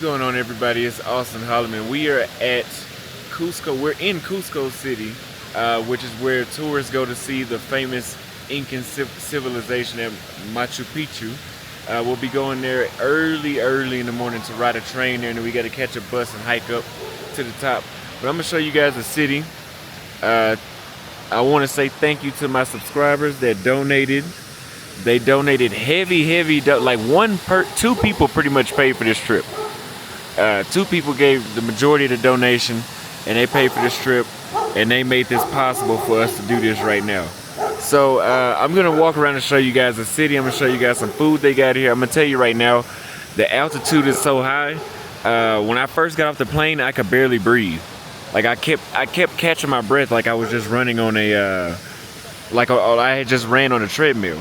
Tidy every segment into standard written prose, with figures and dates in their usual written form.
What's going on, everybody? It's Austin Holloman. We are at Cusco. We're in Cusco City, which is where tourists go to see the famous Incan civilization at Machu Picchu. We'll be going there early in the morning to ride a train there, and then we got to catch a bus and hike up to the top. But I'm gonna show you guys the city. I want to say thank you to my subscribers that donated. They donated heavy, like two people pretty much paid for this trip. Two people gave the majority of the donation, and they paid for this trip, and they made this possible for us to do this right now. So I'm gonna walk around and show you guys the city. I'm gonna show you guys some food they got here. I'm gonna tell you right now, the altitude is so high. When I first got off the plane, I could barely breathe. Like I kept catching my breath, like I was just running on I had just ran on a treadmill.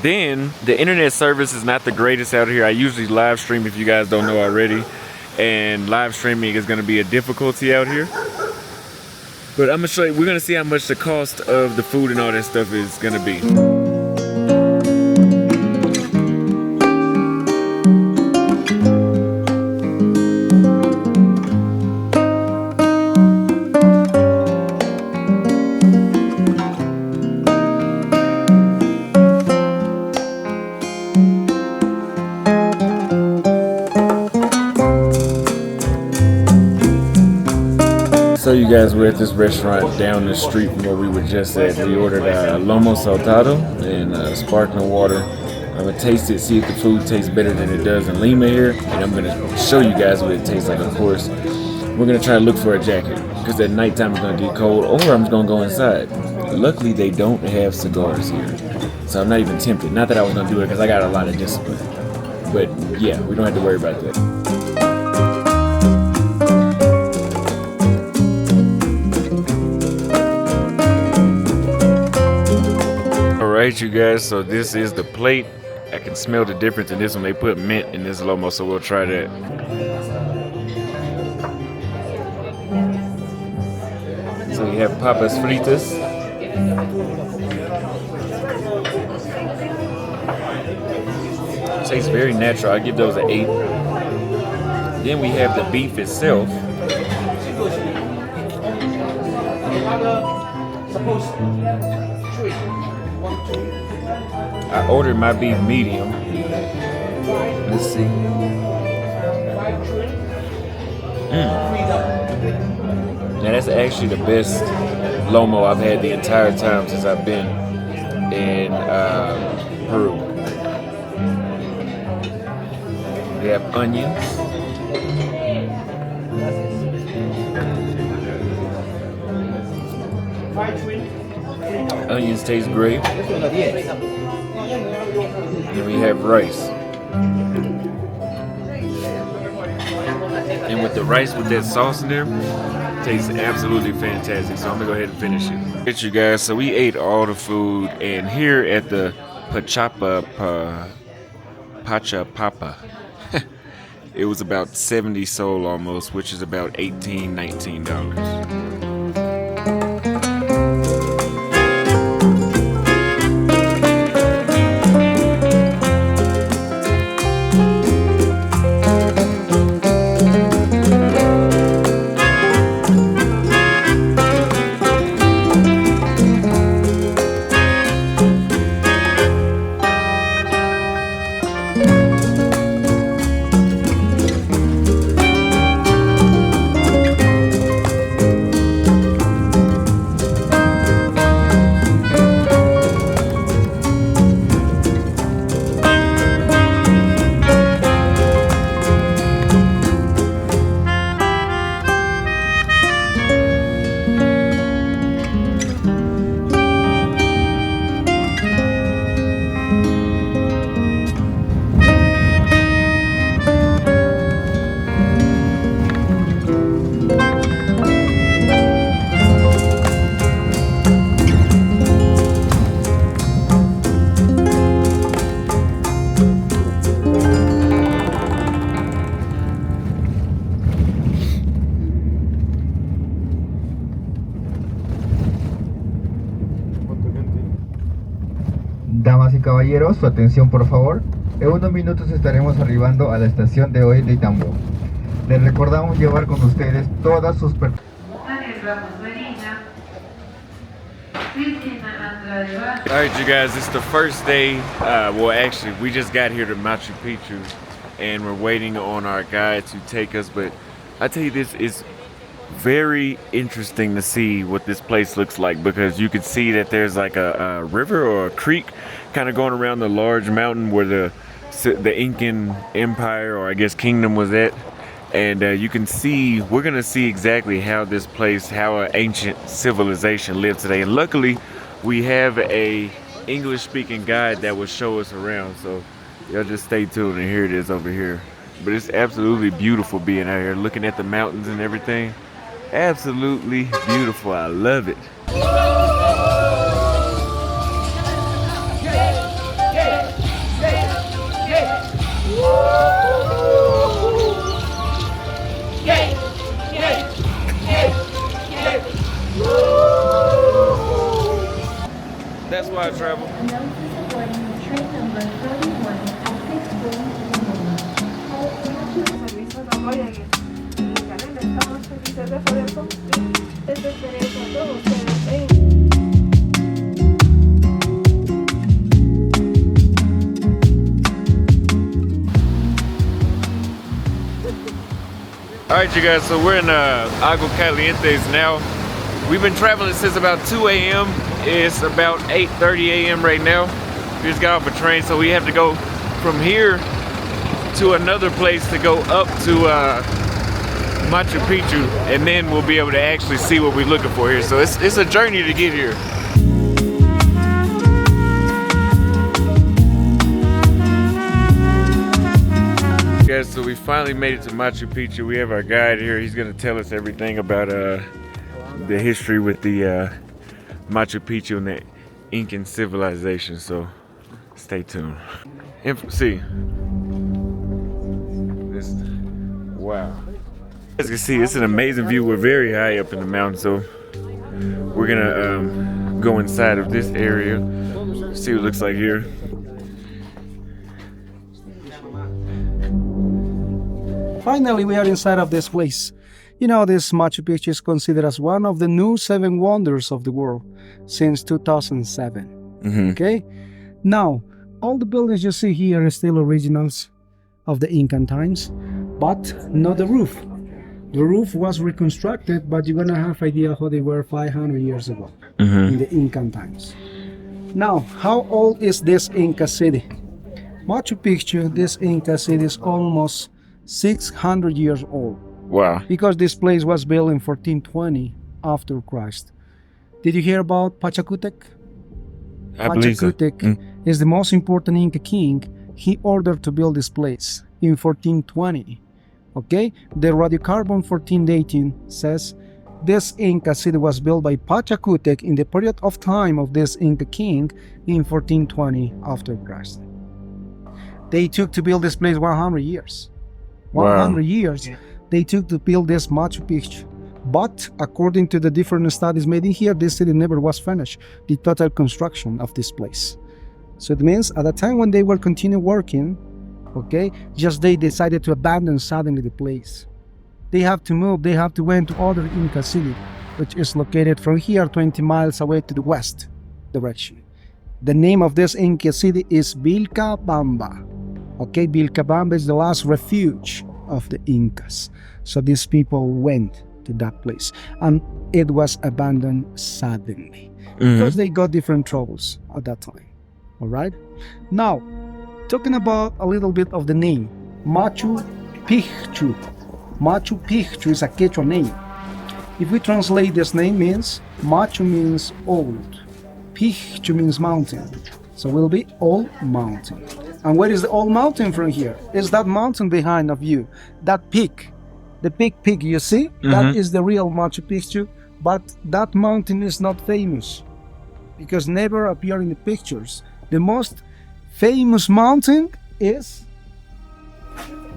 Then the internet service is not the greatest out here. I usually live stream, if you guys don't know already, and live streaming is going to be a difficulty out here. But I'm gonna show you. We're gonna see how much the cost of the food and all that stuff is gonna be. So you guys, we're at this restaurant down the street from where we were just at. We ordered Lomo saltado and sparkling water. I'm gonna taste it, see if the food tastes better than it does in Lima here, and I'm gonna show you guys what it tastes like. Of course, we're gonna try to look for a jacket because at nighttime it's gonna get cold, or I'm just gonna go inside. Luckily, they don't have cigars here, so I'm not even tempted. Not that I was gonna do it because I got a lot of discipline, but yeah, we don't have to worry about that. Alright, you guys, so this is the plate. I can smell the difference in this one. They put mint in this Lomo, so we'll try that. So you have papas fritas. It tastes very natural. I give those an 8. Then we have the beef itself. I ordered my beef medium. Let's see. Now that's actually the best Lomo I've had the entire time since I've been in Peru. We have onions. Onions taste great. And we have rice. And with the rice with that sauce in there, it tastes absolutely fantastic. So I'm gonna go ahead and finish it. Get you guys. So we ate all the food, and here at the Paca Papa, it was about 70 sol almost, which is about $18-19. Damas y caballeros, su atención por favor. En unos minutos estaremos arribando a la estación de hoy de Itambo. Les recordamos llevar con ustedes todas sus pertenencias. Alright, you guys, it's the first day. Well, actually, we just got here to Machu Picchu and we're waiting on our guide to take us. But I tell you, this is very interesting to see what this place looks like, because you can see that there's like a river or a creek kind of going around the large mountain where the Incan Empire, or I guess kingdom, was at. And you can see, we're gonna see exactly how this place, how an ancient civilization lived today. And luckily, we have a English-speaking guide that will show us around. So y'all just stay tuned, and here it is over here. But it's absolutely beautiful being out here, looking at the mountains and everything. Absolutely beautiful. I love it. That's why I travel. Alright, you guys, so we're in Agua Calientes now. We've been traveling since about 2 a.m. It's about 8:30 a.m. right now. We just got off a train, so we have to go from here to another place to go up to Machu Picchu, and then we'll be able to actually see what we're looking for here. So it's a journey to get here. Guys, so we finally made it to Machu Picchu. We have our guide here. He's gonna tell us everything about the history with the Machu Picchu and the Incan civilization. So stay tuned. See, this, wow. As you can see, it's an amazing view. We're very high up in the mountain, so we're gonna go inside of this area, see what it looks like here. Finally, we are inside of this place. You know, this Machu Picchu is considered as one of the new 7 wonders of the world since 2007. Okay? Now, all the buildings you see here are still originals of the Incan times, but not the roof. The roof was reconstructed, but you're gonna have idea how they were 500 years ago in the Incan times. Now, how old is this Inca city? Machu Picchu, this Inca city, is almost 600 years old. Wow. Because this place was built in 1420 after Christ. Did you hear about Pachacutec? I believe so. Pachacutec is the most important Inca king. He ordered to build this place in 1420. Okay? The radiocarbon 14 dating says this Inca city was built by Pachacutec in the period of time of this Inca king in 1420 after Christ. They took to build this place 100 years. 100 years they took to build this Machu Picchu. But according to the different studies made in here, this city never was finished, the total construction of this place. So it means at the time when they were continue working, okay, just they decided to abandon suddenly the place. They have to move, they have to went to other Inca city, which is located from here 20 miles away to the west direction. The name of this Inca city is Vilcabamba. Okay, Vilcabamba is the last refuge of the Incas. So these people went to that place, and it was abandoned suddenly because they got different troubles at that time. All right. Now, talking about a little bit of the name, Machu Picchu. Machu Picchu is a Quechua name. If we translate this name, means Machu means old, Picchu means mountain. So it will be Old Mountain. And where is the Old Mountain from here? Is that mountain behind of you, that peak, the big peak you see? That is the real Machu Picchu, but that mountain is not famous because never appear in the pictures. The most famous mountain is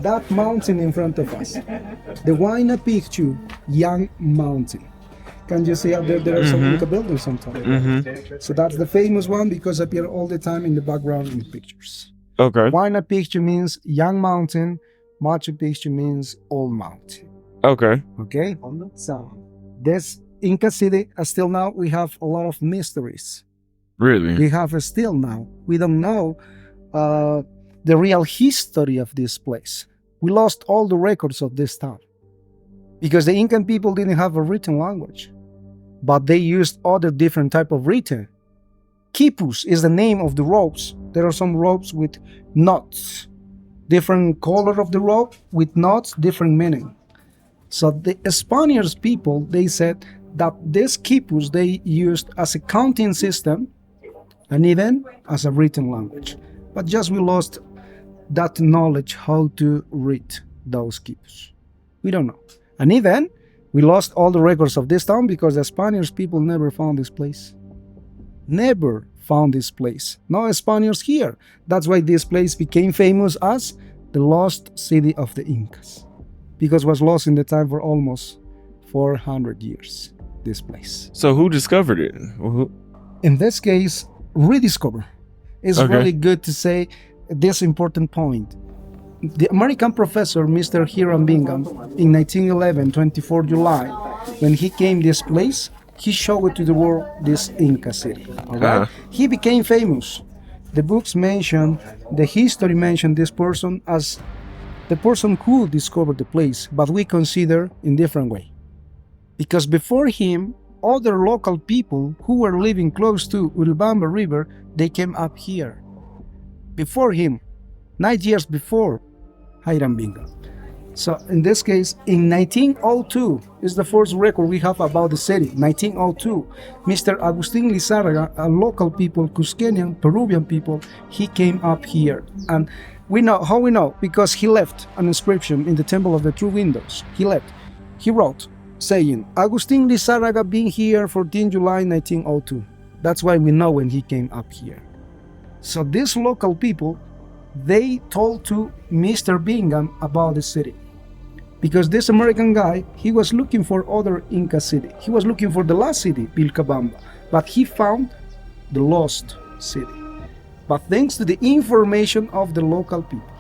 that mountain in front of us, the Huayna Picchu Young Mountain. Can you see up there? There are some Inca buildings on top. So that's the famous one because appear all the time in the background in the pictures. Okay. Huayna Picchu means young mountain. Machu Picchu means old mountain. Okay. Okay? So, this Inca city, still now, we have a lot of mysteries. Really? We have still now. We don't know the real history of this place. We lost all the records of this town because the Incan people didn't have a written language, but they used other different type of written. Quipus is the name of the ropes. There are some ropes with knots, different color of the rope with knots, different meaning. So the Spaniards people, they said that this quipus they used as a counting system and even as a written language. But just we lost that knowledge how to read those quipus. We don't know. And even we lost all the records of this town because the Spaniards people never found this place. Never found this place. No Spaniards here. That's why this place became famous as the lost city of the Incas. Because it was lost in the time for almost 400 years, this place. So who discovered it? In this case, rediscover. It's Okay. really good to say this important point. The American professor, Mr. Hiram Bingham, in 1911, 24 July, when he came this place, he showed to the world this Inca city. All right? Uh-huh. He became famous. The books mention, the history mentioned this person as the person who discovered the place, but we consider in different way. Because before him, other local people who were living close to Urubamba River, they came up here. Before him, 9 years before Hiram Bingham. So in this case, in 1902 is the first record we have about the city. 1902, Mr. Agustin Lizárraga, a local people, Cusqueñan, Peruvian people, he came up here. And we know, how we know? Because he left an inscription in the Temple of the True Windows. He left. He wrote, saying, Agustin Lizárraga being here 14 July 1902. That's why we know when he came up here. So these local people, they told to Mr. Bingham about the city. Because this American guy, he was looking for other Inca city. He was looking for the last city, Vilcabamba. But he found the lost city. But thanks to the information of the local people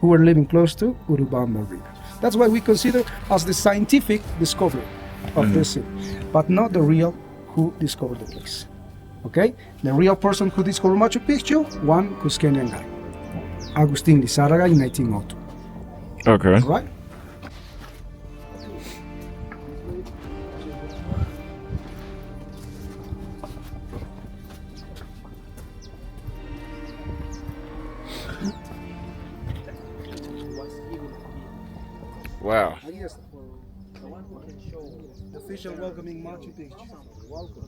who were living close to Urubamba River. That's why we consider as the scientific discovery of this city, but not the real who discovered the place. Okay? The real person who discovered Machu Picchu, one Cusqueñan guy, Agustin Lizárraga in 1902. Okay. All right? Wow. Yes, the one who can show the official welcoming Machu Picchu. Welcome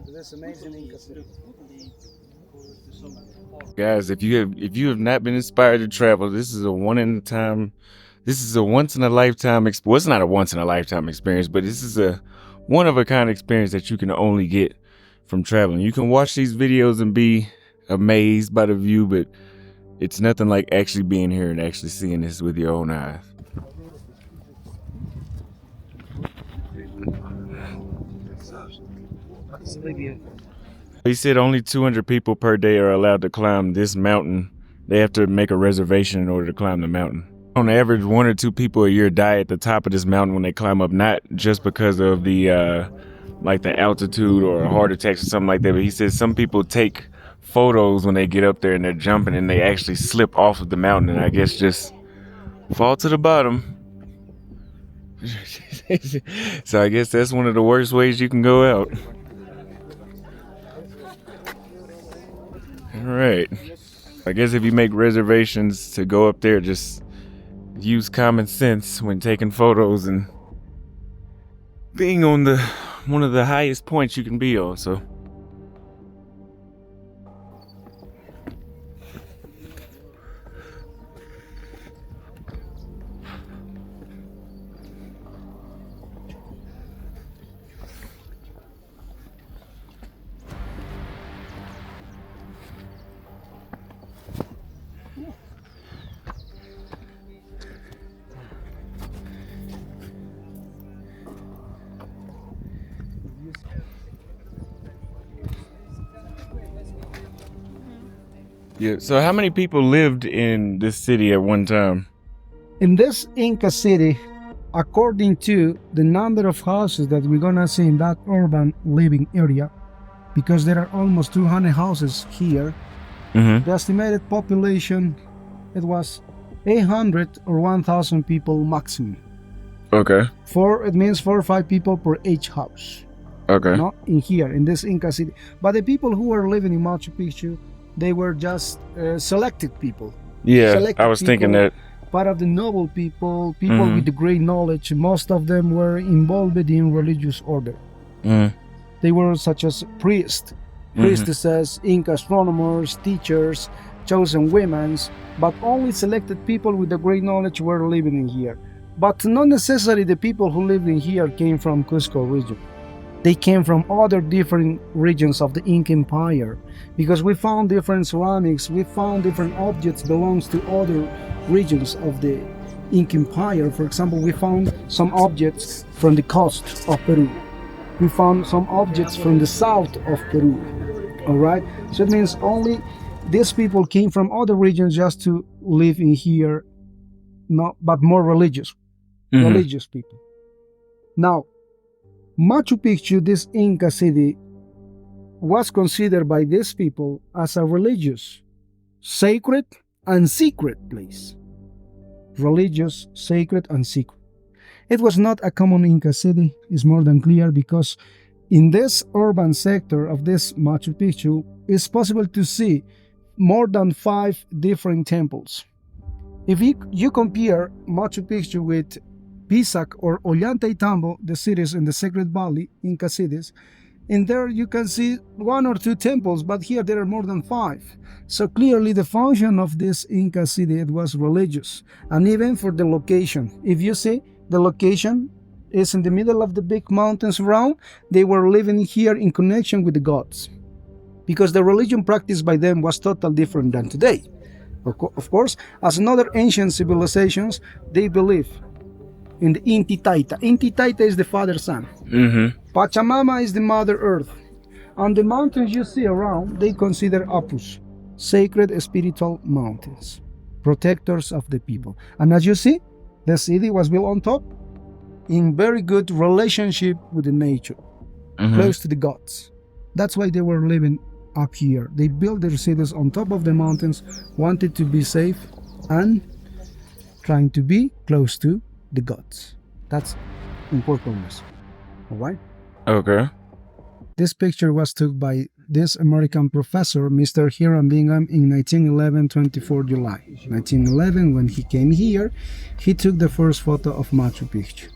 to this amazing Inca city. Guys, if you have not been inspired to travel, this is a once in a lifetime experience. Well, it's not a once in a lifetime experience, but this is a one of a kind experience that you can only get from traveling. You can watch these videos and be amazed by the view, but it's nothing like actually being here and actually seeing this with your own eyes. He said only 200 people per day are allowed to climb this mountain. They have to make a reservation in order to climb the mountain. On average, 1 or 2 people a year die at the top of this mountain when they climb up, not just because of the altitude or heart attacks or something like that, but he says some people take photos when they get up there and they're jumping and they actually slip off of the mountain and I guess just fall to the bottom. So I guess that's one of the worst ways you can go out. All right. I guess if you make reservations to go up there, just use common sense when taking photos and being on one of the highest points you can be on. So Yeah. So how many people lived in this city at one time? In this Inca city, according to the number of houses that we're gonna see in that urban living area, because there are almost 200 houses here, Mm-hmm. the estimated population, it was 800 or 1,000 people maximum. Okay. It means 4 or 5 people per each house. Okay. Not in here, in this Inca city. But the people who were living in Machu Picchu, they were just selected people. Yeah, Selected I was thinking people, that. part of the noble people, people with the great knowledge. Most of them were involved in religious order. Mm-hmm. They were such as priests, priestesses, Inca astronomers, teachers, chosen women, but only selected people with the great knowledge were living in here. But not necessarily the people who lived in here came from Cusco region. They came from other different regions of the Inca Empire, because we found different ceramics, we found different objects belongs to other regions of the Inca Empire. For example, we found some objects from the coast of Peru. We found some objects from the south of Peru. All right, so it means only these people came from other regions just to live in here, not but more religious, religious people. Now, Machu Picchu, this Inca city, was considered by these people as a religious, sacred, and secret place. Religious, sacred, and secret. It was not a common Inca city, is more than clear, because in this urban sector of this Machu Picchu, it's possible to see more than 5 different temples. If you compare Machu Picchu with Pisac or Ollantaytambo, the cities in the Sacred Valley, Inca cities, in there you can see 1 or 2 temples, but here there are more than 5. So clearly the function of this Inca city, it was religious. And even for the location, if you see, the location is in the middle of the big mountains around, they were living here in connection with the gods, because the religion practiced by them was totally different than today. Of course, as in other ancient civilizations, they believe in the Inti Taita. Inti Taita is the father sun. Pachamama is the mother earth. And the mountains you see around, they consider Apus, sacred spiritual mountains, protectors of the people. And as you see, the city was built on top in very good relationship with the nature, close to the gods. That's why they were living up here. They built their cities on top of the mountains, wanted to be safe and trying to be close to the gods. That's important. All right? Okay. This picture was took by this American professor, Mr. Hiram Bingham, in 1911, 24 July. 1911, when he came here, he took the first photo of Machu Picchu.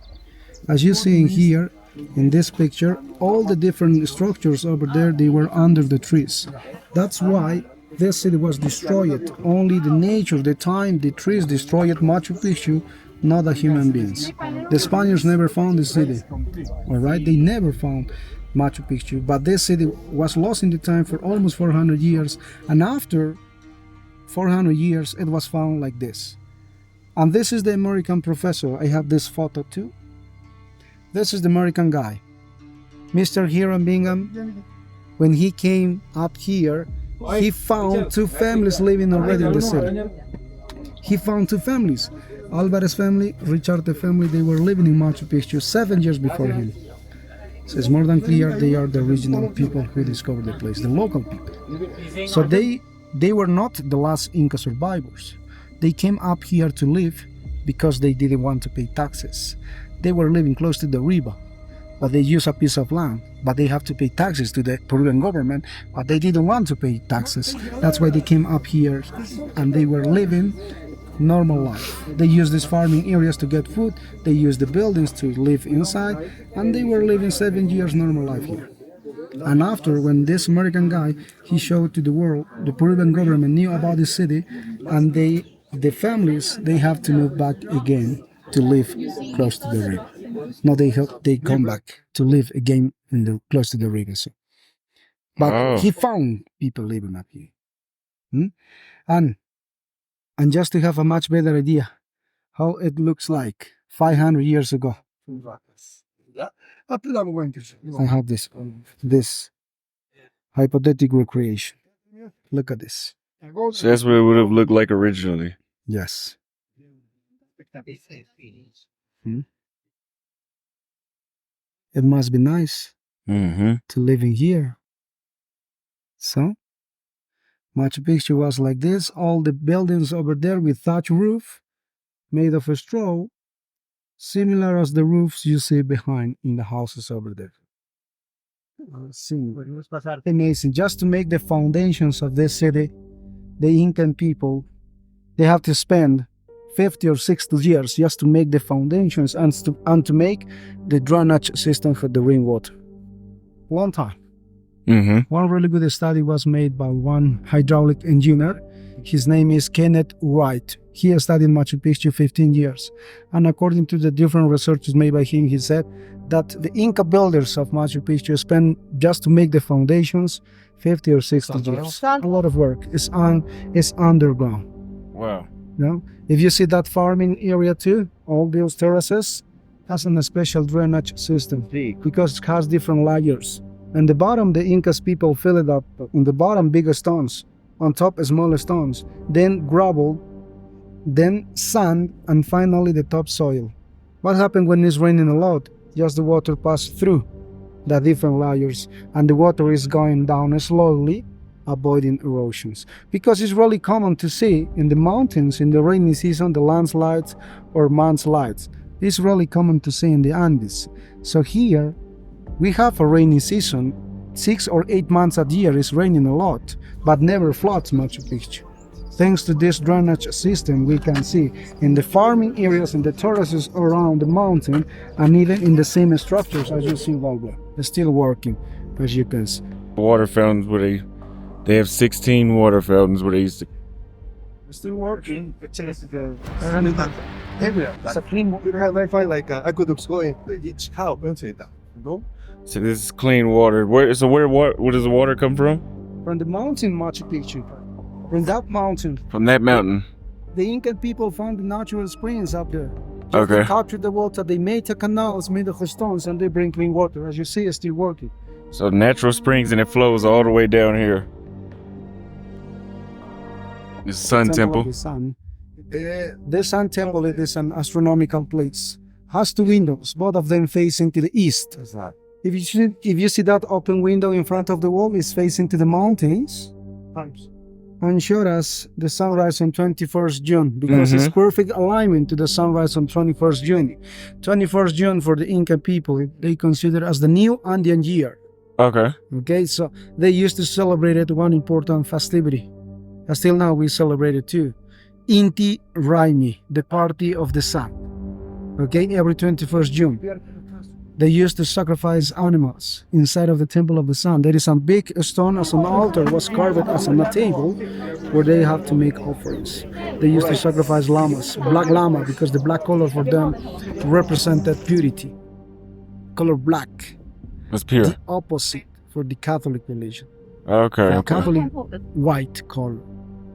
As you see in here, in this picture, all the different structures over there, they were under the trees. That's why this city was destroyed. Only the nature, the time, the trees destroyed Machu Picchu, not the human beings. The Spaniards never found the city. All right, they never found Machu Picchu, but this city was lost in the time for almost 400 years, and after 400 years it was found like this. And this is the American professor. I have this photo too. This is the American guy, Mr. Hiram Bingham. When he came up here, he found 2 families living already in the city. He found 2 families, Alvarez family, Richarte family. They were living in Machu Picchu 7 years before him. So it's more than clear they are the original people who discovered the place, the local people. So they were not the last Inca survivors. They came up here to live because they didn't want to pay taxes. They were living close to the river, but they use a piece of land, but they have to pay taxes to the Peruvian government, but they didn't want to pay taxes. That's why they came up here, and they were living normal life. They used these farming areas to get food, they used the buildings to live inside, and they were living 7 years normal life here. And after, when this American guy, he showed to the world, the Peruvian government knew about the city, and the families, they have to move back again to live close to the river. No, they come back to live again close to the river. So. But he found people living up here. And just to have a much better idea how it looks like 500 years ago. I have this hypothetical recreation. Look at this. So that's what it would have looked like originally. Yes. Hmm? It must be nice Mm-hmm. to live in here. So, Machu Picchu was like this. All the buildings over there with thatch roof made of straw, similar as the roofs you see behind in the houses over there. Amazing. Just to make the foundations of this city, the Incan people, they have to spend 50 or 60 years just to make the foundations and to make the drainage system for the rainwater. Long time. Mm-hmm. One really good study was made by one hydraulic engineer. His name is Kenneth Wright. He studied Machu Picchu 15 years. And according to the different researches made by him, he said that the Inca builders of Machu Picchu spent just to make the foundations 50 or 60 years. A lot of work. It's underground. Wow. You know? If you see that farming area too, all those terraces has a special drainage system because it has different layers. And the bottom, the Incas people fill it up. On the bottom, bigger stones. On top, smaller stones. Then gravel. Then sand. And finally, the topsoil. What happens when it's raining a lot? Just the water passes through the different layers. And the water is going down slowly, avoiding erosions. Because it's really common to see in the mountains, in the rainy season, the landslides or mudslides. It's really common to see in the Andes. So here, we have a rainy season. 6 or 8 months a year is raining a lot, but never floods Machu Picchu. Thanks to this drainage system, we can see in the farming areas, in the terraces around the mountain, and even in the same structures as you see right there. They're still working, as you can see. Water fountains where they have 16 water fountains where they used to. They're still working. It's a clean water. I find like aqueducts going each house. No? So this is clean water. Where does the water come from? From the mountain Machu Picchu. From that mountain. From that mountain. The Incan people found the natural springs up there. Okay. They captured the water, they made the canals made of stones, and they bring clean water. As you see, it's still working. So natural springs and it flows all the way down here. The Sun Temple. Of the Sun. The Sun Temple, it is an astronomical place. Has 2 windows, both of them facing to the east. If you see that open window in front of the wall, it's facing to the mountains. And showed us the sunrise on 21st June because it's perfect alignment to the sunrise on 21st June. 21st June for the Inca people, they consider as the new Andean year. Okay. Okay, so they used to celebrate it one important festivity. And still now we celebrate it too. Inti Raymi, the party of the sun. Okay, every 21st June. They used to sacrifice animals inside of the Temple of the Sun. There is a big stone as an altar was carved as on a table where they have to make offerings. They used to sacrifice llamas, black llama, because the black color for them represented purity. Color black. It's pure. The opposite for the Catholic religion. Okay. For Catholic, white color.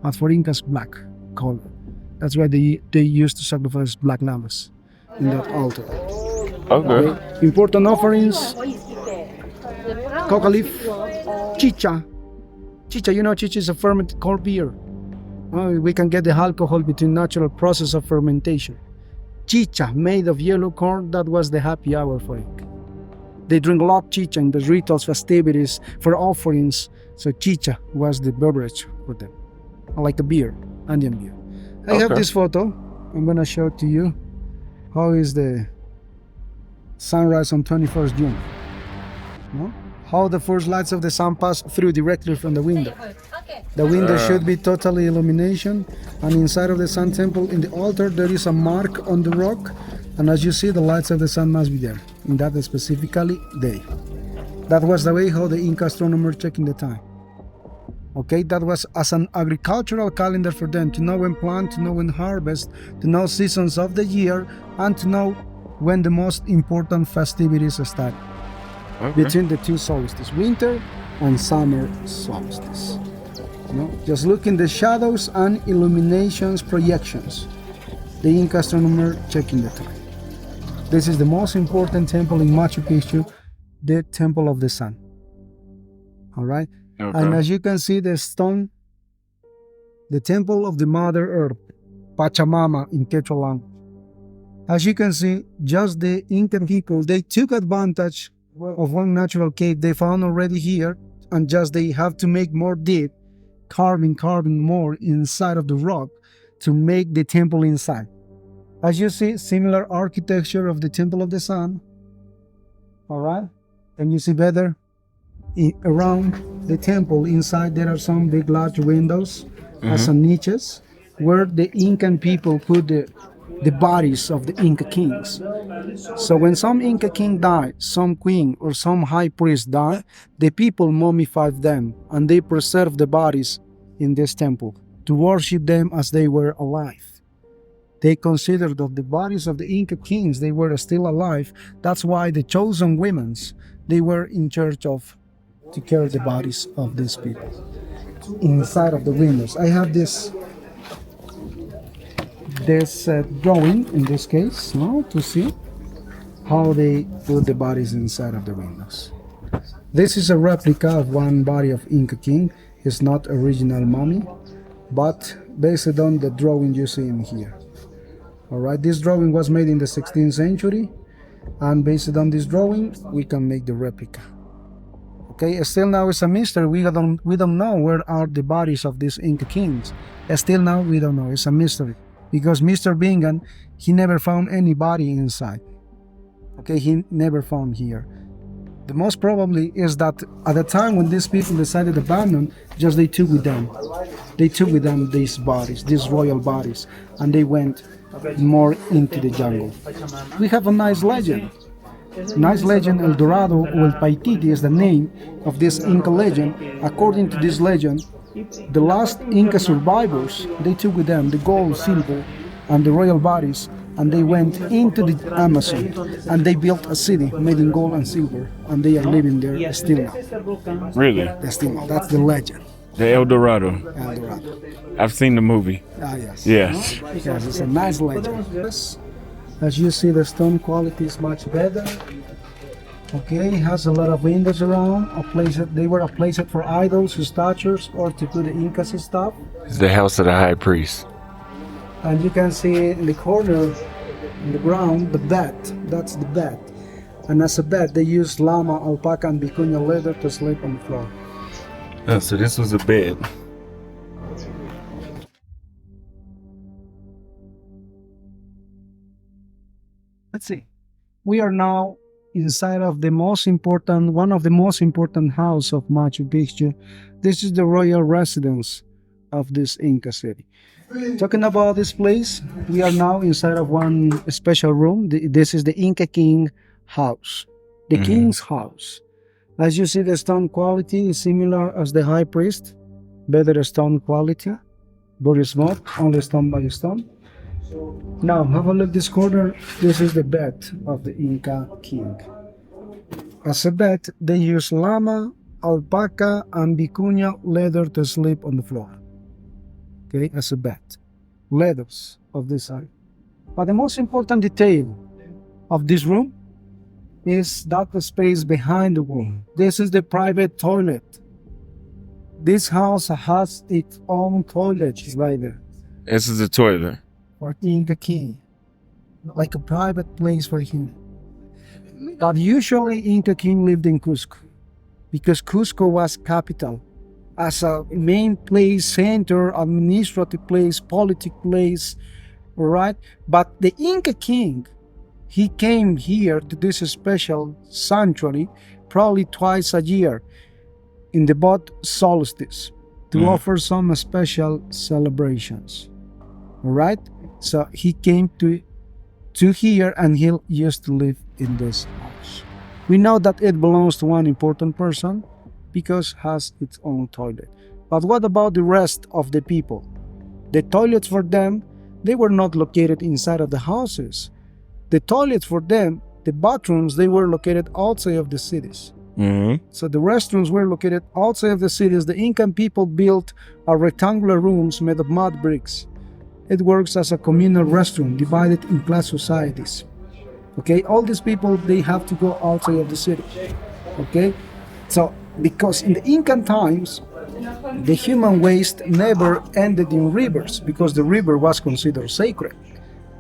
But for Incas, black color. That's why they used to sacrifice black llamas in that altar. Okay. Important offerings: coca leaf, chicha. Chicha, you know, chicha is a fermented corn beer. We can get the alcohol between natural process of fermentation. Chicha, made of yellow corn, that was the happy hour for Inca. They drink a lot of chicha in the rituals, festivities, for offerings. So chicha was the beverage for them, like a beer, Andean beer. I have this photo. I'm gonna show it to you. How is the sunrise on 21st June? No? How the first lights of the sun pass through directly from the window. The window should be totally illumination, and inside of the Sun Temple in the altar there is a mark on the rock, and as you see the lights of the sun must be there in that specifically day. That was the way how the Inca astronomer checking the time. Okay, that was as an agricultural calendar for them to know when plant, to know when harvest, to know seasons of the year, and to know when the most important festivities start. Between the 2 solstices, winter and summer solstice. Just look in the shadows and illuminations projections. The Inca astronomer checking the time. This is the most important temple in Machu Picchu, the Temple of the Sun. All right? And as you can see, the stone the temple of the Mother Earth, Pachamama in Quechua. As you can see, just the Incan people, they took advantage of one natural cave they found already here, and just they have to make more deep, carving more inside of the rock to make the temple inside. As you see, similar architecture of the Temple of the Sun. All right, and you see better around the temple inside there are some big large windows as some niches where the Incan people put the bodies of the Inca kings. So when some Inca king died, some queen or some high priest died, the people mummified them and they preserved the bodies in this temple to worship them as they were alive. They considered that the bodies of the Inca kings, they were still alive. That's why the chosen women's, they were in charge of to carry the bodies of these people inside of the windows. I have this drawing in this case now to see how they put the bodies inside of the windows. This is a replica of one body of Inca king. It's not original mummy, but based on the drawing you see in here. All right, this drawing was made in the 16th century, and based on this drawing, we can make the replica. Okay, still now it's a mystery. We don't know where are the bodies of these Inca kings. Still now we don't know. It's a mystery because Mr. Bingham, he never found any body inside. Okay, he never found here. The most probably is that at the time when these people decided to abandon, just they took with them these bodies, these royal bodies, and they went more into the jungle. We have a nice legend. El Dorado or El Paititi is the name of this Inca legend. According to this legend, the last Inca survivors, they took with them the gold, silver, and the royal bodies, and they went into the Amazon, and they built a city made in gold and silver, and they are living there still now. Really? Still now. That's the legend. The El Dorado. El Dorado. I've seen the movie. Ah, yes. Yes. Yes, it's a nice legend. As you see, the stone quality is much better. Okay, it has a lot of windows around. They were a place for idols, statues, or to put the Incas stuff. It's the house of the high priest. And you can see in the corner, in the ground, the bed. That's the bed. And as a bed, they used llama, alpaca, and vicuña leather to sleep on the floor. Oh, so this was a bed. Let's see. We are now inside of one of the most important house of Machu Picchu. This is the royal residence of this Inca city. Talking about this place, we are now inside of one special room. This is the Inca King house, the king's house. As you see, the stone quality is similar as the high priest, better stone quality, very smooth, only stone by stone. Now, have a look this corner. This is the bed of the Inca king. As a bed, they use llama, alpaca, and vicuña leather to sleep on the floor. Okay, as a bed. Leathers of this side. But the most important detail of this room is that the space behind the room. This is the private toilet. This house has its own toilet right there. This is the toilet. For Inca king, like a private place for him. But usually Inca king lived in Cusco because Cusco was capital as a main place, center, administrative place, political place, right? But the Inca king, he came here to this special sanctuary probably twice a year in the both solstice to offer some special celebrations, all right? So he came to here and he used to live in this house. We know that it belongs to one important person because it has its own toilet. But what about the rest of the people? The toilets for them, they were not located inside of the houses. The toilets for them, the bathrooms, they were located outside of the cities. So the restrooms were located outside of the cities. The Incan people built a rectangular rooms made of mud bricks. It works as a communal restroom divided in class societies. Okay, all these people, they have to go outside of the city. Okay, so because in the Incan times, The human waste never ended in rivers because the river was considered sacred.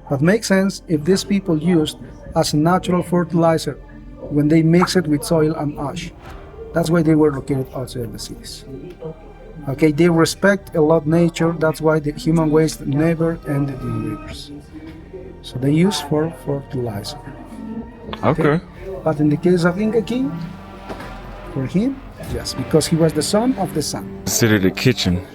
That makes sense if these people used as a natural fertilizer when they mix it with soil and ash. That's why they were located outside the cities. Okay, they respect a lot nature. That's why the human waste never ended in rivers. So they use for fertilizer. Okay. But in the case of Inca King, for him, yes, because he was the son of the sun. Considered a kitchen.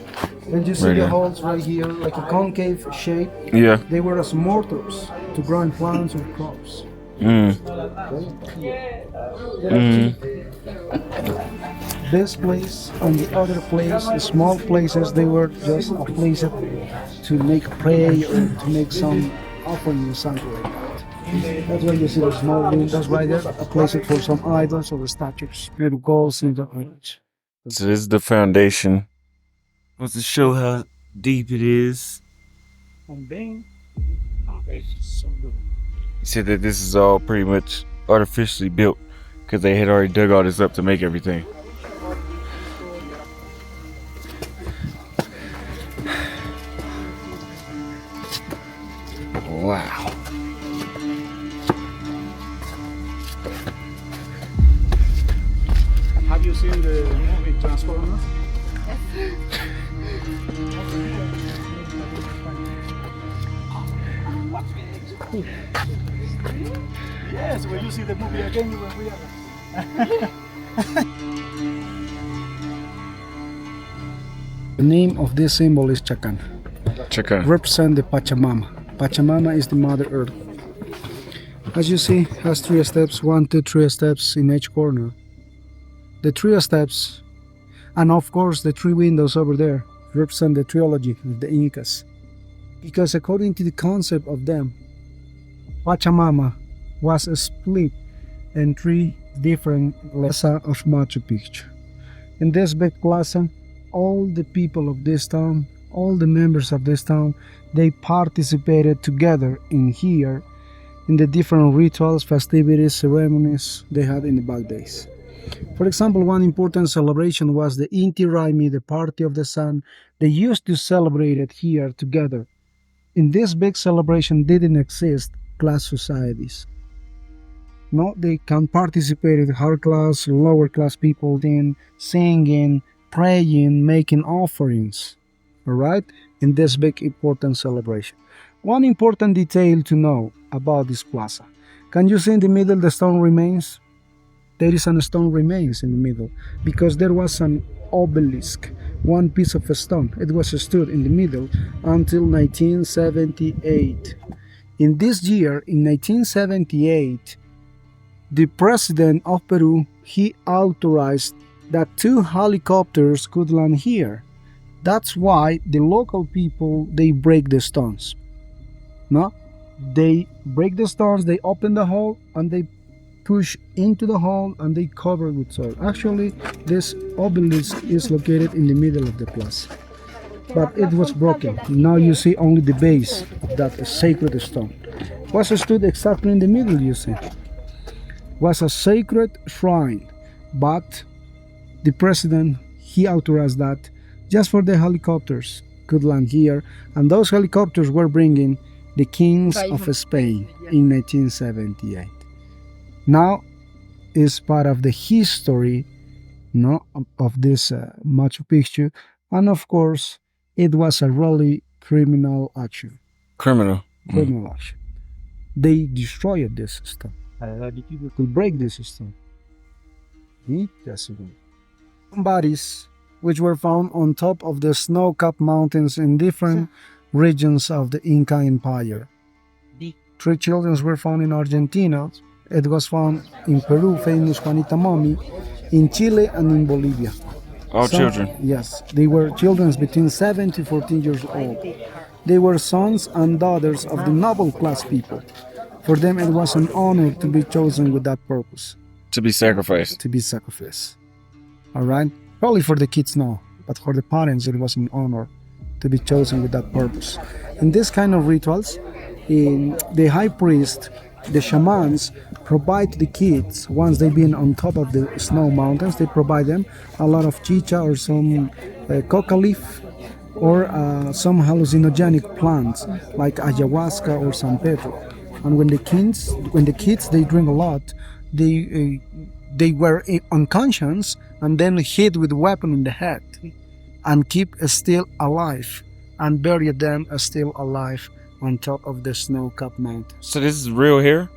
When you see Right the here. holes right here, like a concave shape, Yeah. they were as mortars to grow plants or crops. Mm. This place and the other place, the small places, they were just a place to make prayer or to make some offering or something like that. That's why you see the small windows right there, a place for some idols or statues, maybe goals in the image. So this is the foundation. Wants to show how deep it is. And then, He said that this is all pretty much artificially built because they had already dug all this up to make everything. Wow. have you seen the movie Transformers? Yes, when you see the movie again, when we are. The name of this symbol is Chacan. Check out. Represent the Pachamama. Pachamama is the Mother Earth. As you see, has 3 steps, 1, 2, 3 steps in each corner. The 3 steps, and of course the 3 windows over there, represent the trilogy of the Incas. Because according to the concept of them, Pachamama was split in 3 different plaza of Machu Picchu. In this big plaza, all the people of this town, all the members of this town, they participated together in here in the different rituals, festivities, ceremonies they had in the back days. For example, one important celebration was the Inti Raymi, the Party of the Sun. They used to celebrate it here together. In this big celebration didn't exist class societies. No, they can participate in higher class, lower class people in singing, praying, making offerings. Alright? In this big important celebration. One important detail to know about this plaza. Can you see in the middle the stone remains? There is a stone remains in the middle because there was an obelisk, one piece of a stone. It was stood in the middle until 1978. In this year, in 1978, the president of Peru, he authorized that 2 helicopters could land here. That's why the local people, they break the stones. No? They break the stones, they open the hole, and they push into the hole, and they cover it with soil. Actually, this obelisk is located in the middle of the plaza. But it was broken. Now you see only the base of that sacred stone. Was stood exactly in the middle, you see. Was a sacred shrine, but the president, he authorized that just for the helicopters could land here, and those helicopters were bringing the kings of Spain in 1978. Now is part of the history, no, of this Machu Picchu, and of course it was a really criminal action. Criminal. Criminal action. They destroyed this stuff. The people could break this stuff. Bodies which were found on top of the snow-capped mountains in different regions of the Inca Empire. 3 children were found in Argentina. It was found in Peru, famous Juanita mummy, in Chile and in Bolivia. All children. Yes, they were children between 7 to 14 years old. They were sons and daughters of the noble class people. For them it was an honor to be chosen with that purpose. To be sacrificed. To be sacrificed. Alright? Probably for the kids no, but for the parents it was an honor to be chosen with that purpose. In this kind of rituals, the high priest, the shamans provide to the kids, once they've been on top of the snow mountains, they provide them a lot of chicha or some coca leaf or some hallucinogenic plants like ayahuasca or San Pedro. And when the kids they drink a lot, they were unconscious and then hit with a weapon in the head and keep still alive and bury them still alive on top of the snow-capped mountains. So this is real here?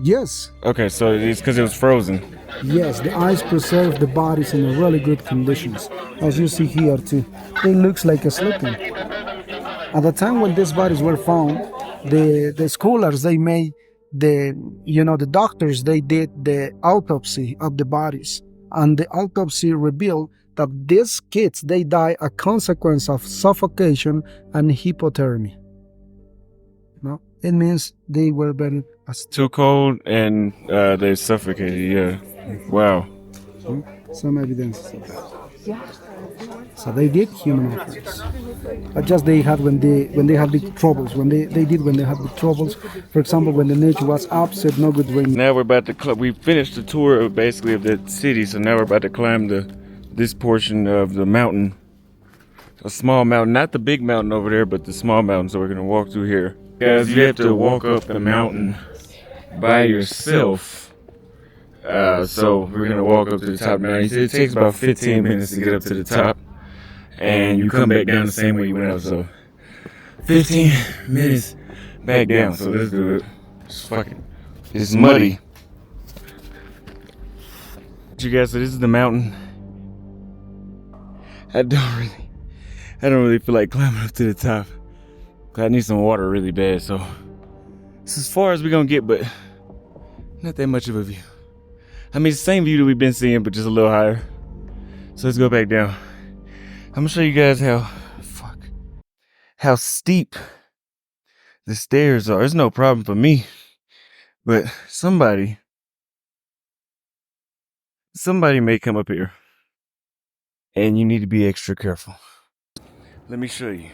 Yes, Okay, so it's because it was frozen. yes, the ice preserve the bodies in really good conditions, as you see here too. It looks like a sleeping. At the time when these bodies were found, the scholars they made the doctors they did the autopsy of the bodies, and the autopsy revealed that these kids they die a consequence of suffocation and hypothermia. No, it means they were buried as Too cold and they suffocated, yeah. Wow. some evidence of that. So they did human offerings. But just they had when they had big troubles, when they had big troubles. For example, when the nature was upset, no good rain. Now we're about to we finished the tour of basically of the city, so now we're about to climb this portion of the mountain. A small mountain, not the big mountain over there, but the small mountain. So we're gonna walk through here. Guys, you have to walk up the mountain by yourself. So we're gonna walk up to the top now. He said it takes about 15 minutes to get up to the top, and you come back down the same way you went up. So 15 minutes back down. So let's do it. It's muddy. You guys, so this is the mountain. I don't really feel like climbing up to the top. I need some water really bad, so it's as far as we're gonna get, but not that much of a view. I mean, it's the same view that we've been seeing, but just a little higher. So let's go back down. I'm gonna show you guys how steep the stairs are. It's no problem for me, but somebody may come up here, and you need to be extra careful. Let me show you.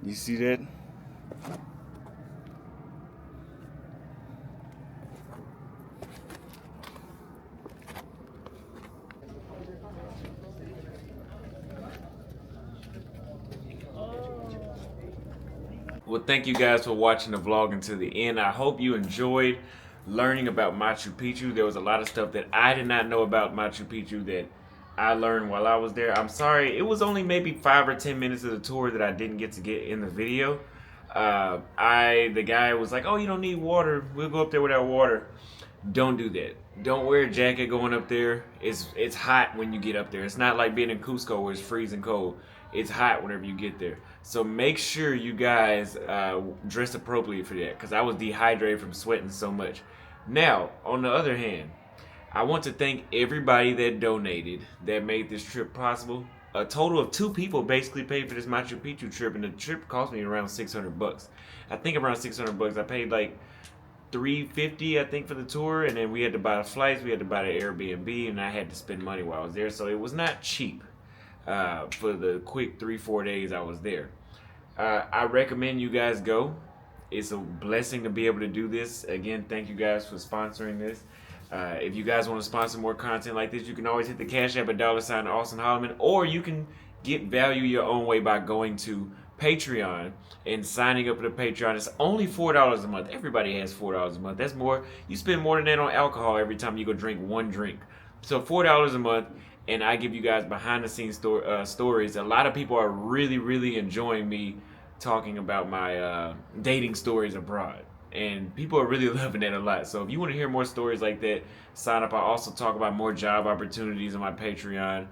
You see that? Well, thank you guys for watching the vlog until the end. I hope you enjoyed learning about Machu Picchu. There was a lot of stuff that I did not know about Machu Picchu that I learned while I was there. I'm sorry, it was only maybe 5 or 10 minutes of the tour that I didn't get to get in the video. The guy was like, oh, you don't need water. We'll go up there without water. Don't do that. Don't wear a jacket going up there. It's hot when you get up there. It's not like being in Cusco where it's freezing cold. It's hot whenever you get there. So make sure you guys dress appropriately for that, because I was dehydrated from sweating so much. Now, on the other hand, I want to thank everybody that donated, that made this trip possible. A total of 2 people basically paid for this Machu Picchu trip, and the trip cost me around $600. I think around $600. I paid like $350, I think, for the tour, and then we had to buy the flights, we had to buy the Airbnb, and I had to spend money while I was there, so it was not cheap for the quick 3-4 days I was there. I recommend you guys go. It's a blessing to be able to do this. Again, thank you guys for sponsoring this. If you guys want to sponsor more content like this, you can always hit the Cash App at $ Austin Holloman, or you can get value your own way by going to Patreon and signing up for the Patreon. It's only $4 a month. Everybody has $4 a month. That's more. You spend more than that on alcohol every time you go drink one drink. So $4 a month, and I give you guys behind the scenes stories. A lot of people are really enjoying me talking about my dating stories abroad, and people are really loving that a lot. So if you want to hear more stories like that, sign up. I also talk about more job opportunities on my Patreon.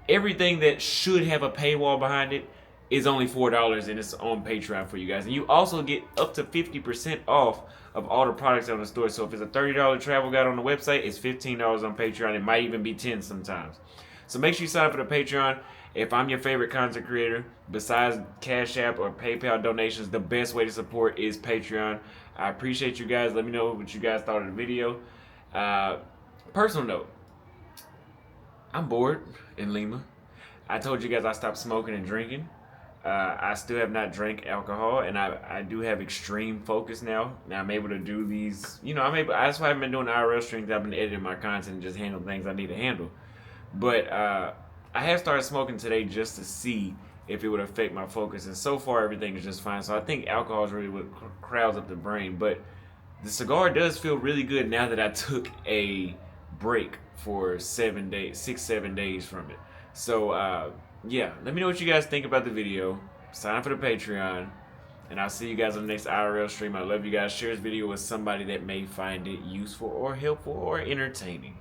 Everything that should have a paywall behind it is only $4, and it's on Patreon for you guys. And you also get up to 50% off of all the products on the store. So if it's a $30 travel guide on the website, it's $15 on Patreon. It might even be $10 sometimes. So make sure you sign up for the Patreon. If I'm your favorite content creator, besides Cash App or PayPal donations, the best way to support is Patreon. I appreciate you guys. Let me know what you guys thought of the video. Personal note, I'm bored in Lima. I told you guys I stopped smoking and drinking. I still have not drank alcohol, and I do have extreme focus now. Now I'm able to do these. You know, that's why I've been doing IRL streams. I've been editing my content and just handle things I need to handle. But I have started smoking today just to see if it would affect my focus, and so far everything is just fine. So I think alcohol is really what crowds up the brain. But the cigar does feel really good now that I took a break for 7 days, 6-7 days from it. So yeah, let me know what you guys think about the video. Sign up for the Patreon, and I'll see you guys on the next IRL stream. I love you guys. Share this video with somebody that may find it useful or helpful or entertaining.